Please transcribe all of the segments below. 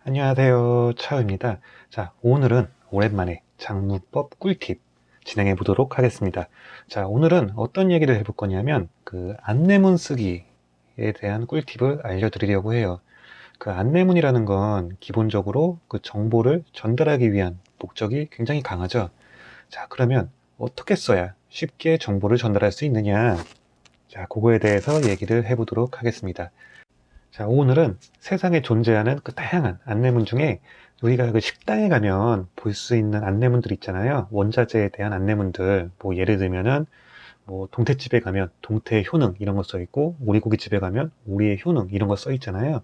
안녕하세요. 차우입니다. 자, 오늘은 오랜만에 장문법 꿀팁 진행해 보도록 하겠습니다. 자, 오늘은 어떤 얘기를 해볼 거냐면 그 안내문 쓰기에 대한 꿀팁을 알려드리려고 해요. 그 안내문이라는 건 기본적으로 그 정보를 전달하기 위한 목적이 굉장히 강하죠. 자, 그러면 어떻게 써야 쉽게 정보를 전달할 수 있느냐? 자, 그거에 대해서 얘기를 해보도록 하겠습니다. 자, 오늘은 세상에 존재하는 그 다양한 안내문 중에 우리가 그 식당에 가면 볼 수 있는 안내문들 있잖아요. 원자재에 대한 안내문들. 뭐 예를 들면은 뭐 동태집에 가면 동태의 효능 이런 거 써 있고, 오리고기집에 가면 오리의 효능 이런 거 써 있잖아요.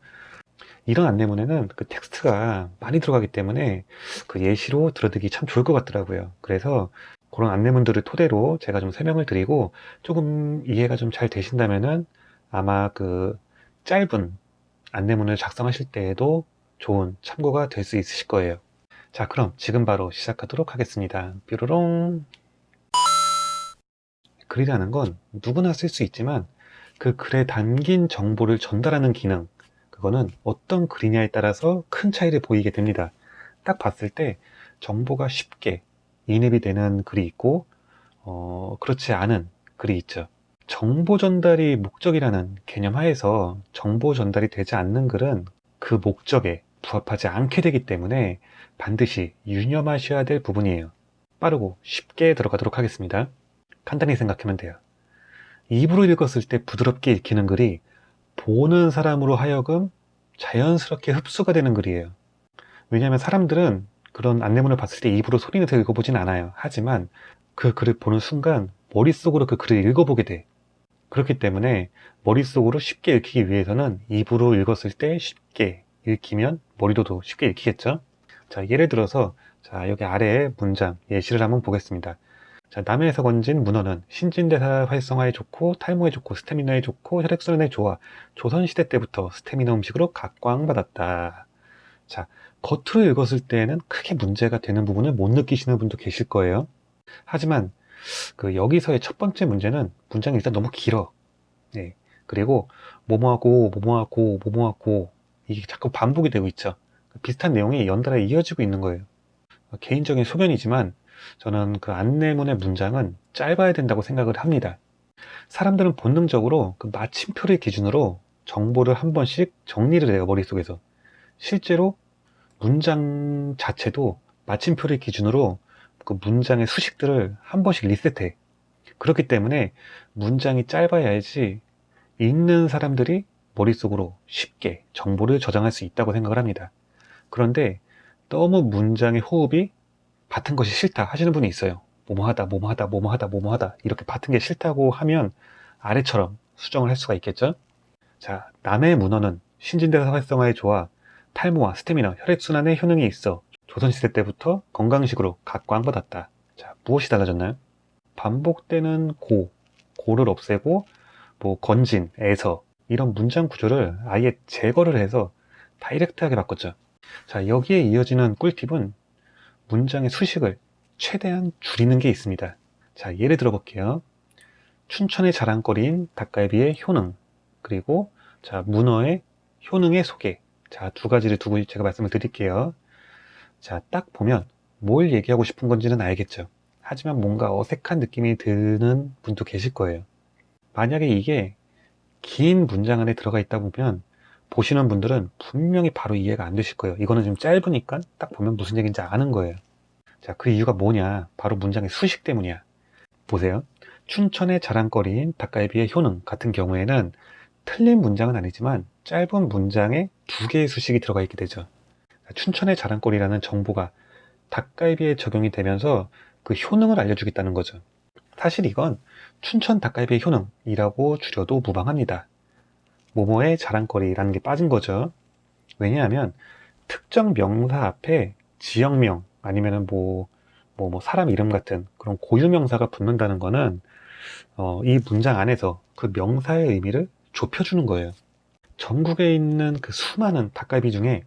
이런 안내문에는 그 텍스트가 많이 들어가기 때문에 그 예시로 들어드기 참 좋을 것 같더라고요. 그래서 그런 안내문들을 토대로 제가 좀 설명을 드리고, 조금 이해가 좀 잘 되신다면은 아마 그 짧은 안내문을 작성하실 때에도 좋은 참고가 될 수 있으실 거예요. 자, 그럼 지금 바로 시작하도록 하겠습니다. 뾰로롱. 글이라는 건 누구나 쓸 수 있지만 그 글에 담긴 정보를 전달하는 기능, 그거는 어떤 글이냐에 따라서 큰 차이를 보이게 됩니다. 딱 봤을 때 정보가 쉽게 인입이 되는 글이 있고, 그렇지 않은 글이 있죠. 정보 전달이 목적이라는 개념 하에서 정보 전달이 되지 않는 글은 그 목적에 부합하지 않게 되기 때문에 반드시 유념하셔야 될 부분이에요. 빠르고 쉽게 들어가도록 하겠습니다. 간단히 생각하면 돼요. 입으로 읽었을 때 부드럽게 읽히는 글이 보는 사람으로 하여금 자연스럽게 흡수가 되는 글이에요. 왜냐하면 사람들은 그런 안내문을 봤을 때 입으로 소리내서 읽어보진 않아요. 하지만 그 글을 보는 순간 머릿속으로 그 글을 읽어보게 돼. 그렇기 때문에 머릿속으로 쉽게 읽히기 위해서는 입으로 읽었을 때 쉽게 읽히면 머리로도 쉽게 읽히겠죠. 자, 예를 들어서 자, 여기 아래에 문장 예시를 한번 보겠습니다. 자, 남해에서 건진 문어는 신진대사 활성화에 좋고 탈모에 좋고 스태미나에 좋고 혈액순환에 좋아 조선시대 때부터 스태미나 음식으로 각광받았다. 자, 겉으로 읽었을 때는 크게 문제가 되는 부분을 못 느끼시는 분도 계실 거예요. 하지만 그 여기서의 첫 번째 문제는 문장이 일단 너무 길어. 네. 그리고 뭐뭐하고 뭐뭐하고 뭐뭐하고 이게 자꾸 반복이 되고 있죠. 비슷한 내용이 연달아 이어지고 있는 거예요. 개인적인 소견이지만 저는 그 안내문의 문장은 짧아야 된다고 생각을 합니다. 사람들은 본능적으로 그 마침표를 기준으로 정보를 한 번씩 정리를 해요, 머릿속에서. 실제로 문장 자체도 마침표를 기준으로 그 문장의 수식들을 한 번씩 리셋해. 그렇기 때문에 문장이 짧아야지 읽는 사람들이 머릿속으로 쉽게 정보를 저장할 수 있다고 생각을 합니다. 그런데 너무 문장의 호흡이 같은 것이 싫다 하시는 분이 있어요. 뭐뭐하다, 뭐뭐하다, 뭐뭐하다, 뭐뭐하다 이렇게 같은 게 싫다고 하면 아래처럼 수정을 할 수가 있겠죠. 자, 남의 문어는 신진대사 활성화에 좋아 탈모와 스태미나, 혈액순환에 효능이 있어 조선시대 때부터 건강식으로 각광받았다. 자, 무엇이 달라졌나요? 반복되는 고를 없애고 뭐 건진, 에서 이런 문장 구조를 아예 제거를 해서 다이렉트하게 바꿨죠. 자, 여기에 이어지는 꿀팁은 문장의 수식을 최대한 줄이는 게 있습니다. 자, 예를 들어 볼게요. 춘천의 자랑거리인 닭갈비의 효능, 그리고 자, 문어의 효능의 소개. 자, 두 가지를 두고 제가 말씀을 드릴게요. 자, 딱 보면 뭘 얘기하고 싶은 건지는 알겠죠. 하지만 뭔가 어색한 느낌이 드는 분도 계실 거예요. 만약에 이게 긴 문장 안에 들어가 있다 보면 보시는 분들은 분명히 바로 이해가 안 되실 거예요. 이거는 좀 짧으니까 딱 보면 무슨 얘기인지 아는 거예요. 자, 그 이유가 뭐냐? 바로 문장의 수식 때문이야. 보세요. 춘천의 자랑거리인 닭갈비의 효능 같은 경우에는 틀린 문장은 아니지만 짧은 문장에 두 개의 수식이 들어가 있게 되죠. 춘천의 자랑거리라는 정보가 닭갈비에 적용이 되면서 그 효능을 알려주겠다는 거죠. 사실 이건 춘천 닭갈비의 효능이라고 줄여도 무방합니다. 모모의 자랑거리라는 게 빠진 거죠. 왜냐하면 특정 명사 앞에 지역명 아니면은 뭐 사람 이름 같은 그런 고유명사가 붙는다는 거는 이 문장 안에서 그 명사의 의미를 좁혀주는 거예요. 전국에 있는 그 수많은 닭갈비 중에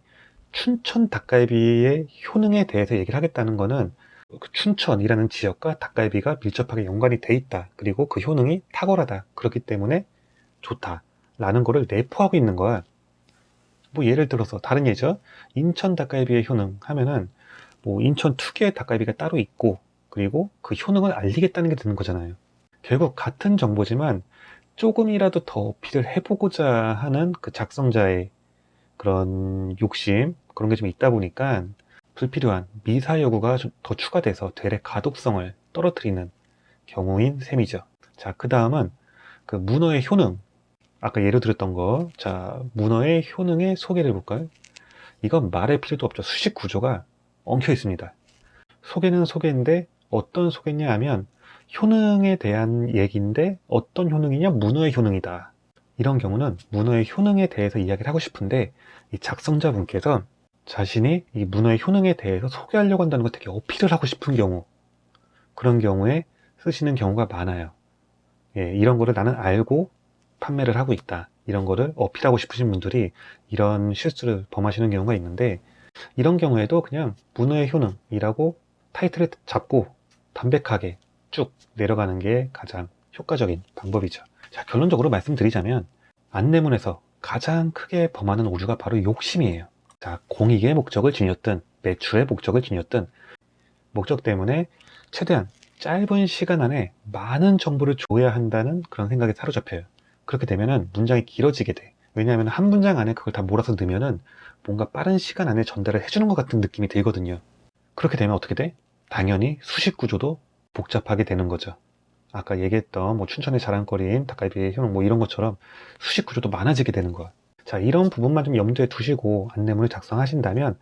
춘천 닭갈비의 효능에 대해서 얘기를 하겠다는 거는 그 춘천이라는 지역과 닭갈비가 밀접하게 연관이 돼 있다. 그리고 그 효능이 탁월하다. 그렇기 때문에 좋다. 라는 거를 내포하고 있는 거야. 뭐 예를 들어서 다른 예죠. 인천 닭갈비의 효능 하면은 뭐 인천 특유의 닭갈비가 따로 있고 그리고 그 효능을 알리겠다는 게 드는 거잖아요. 결국 같은 정보지만 조금이라도 더 어필을 해보고자 하는 그 작성자의 그런 욕심 그런 게 좀 있다 보니까 불필요한 미사 여구가 좀 더 추가돼서 되레 가독성을 떨어뜨리는 경우인 셈이죠. 자, 그 다음은 그 문어의 효능. 아까 예로 들었던 거. 자, 문어의 효능의 소개를 볼까요? 이건 말할 필요도 없죠. 수식 구조가 엉켜 있습니다. 소개는 소개인데 어떤 소개냐 하면 효능에 대한 얘기인데 어떤 효능이냐? 문어의 효능이다. 이런 경우는 문어의 효능에 대해서 이야기를 하고 싶은데 이 작성자분께서 자신이 이 문어의 효능에 대해서 소개하려고 한다는 걸 되게 어필을 하고 싶은 경우 그런 경우에 쓰시는 경우가 많아요. 예, 이런 거를 나는 알고 판매를 하고 있다. 이런 거를 어필하고 싶으신 분들이 이런 실수를 범하시는 경우가 있는데 이런 경우에도 그냥 문어의 효능이라고 타이틀을 잡고 담백하게 쭉 내려가는 게 가장 효과적인 방법이죠. 자, 결론적으로 말씀드리자면 안내문에서 가장 크게 범하는 오류가 바로 욕심이에요. 자, 공익의 목적을 지녔든 매출의 목적을 지녔든 목적 때문에 최대한 짧은 시간 안에 많은 정보를 줘야 한다는 그런 생각에 사로잡혀요. 그렇게 되면은 문장이 길어지게 돼. 왜냐하면 한 문장 안에 그걸 다 몰아서 넣으면은 뭔가 빠른 시간 안에 전달을 해주는 것 같은 느낌이 들거든요. 그렇게 되면 어떻게 돼? 당연히 수식 구조도 복잡하게 되는 거죠. 아까 얘기했던 뭐 춘천의 자랑거리인 닭갈비의 효능 뭐 이런 것처럼 수식 구조도 많아지게 되는 거야. 자, 이런 부분만 좀 염두에 두시고 안내문을 작성하신다면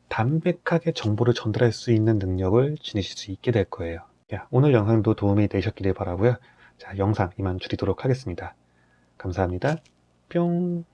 담백하게 정보를 전달할 수 있는 능력을 지니실 수 있게 될 거예요. 야, 오늘 영상도 도움이 되셨기를 바라고요. 자, 영상 이만 줄이도록 하겠습니다. 감사합니다. 뿅.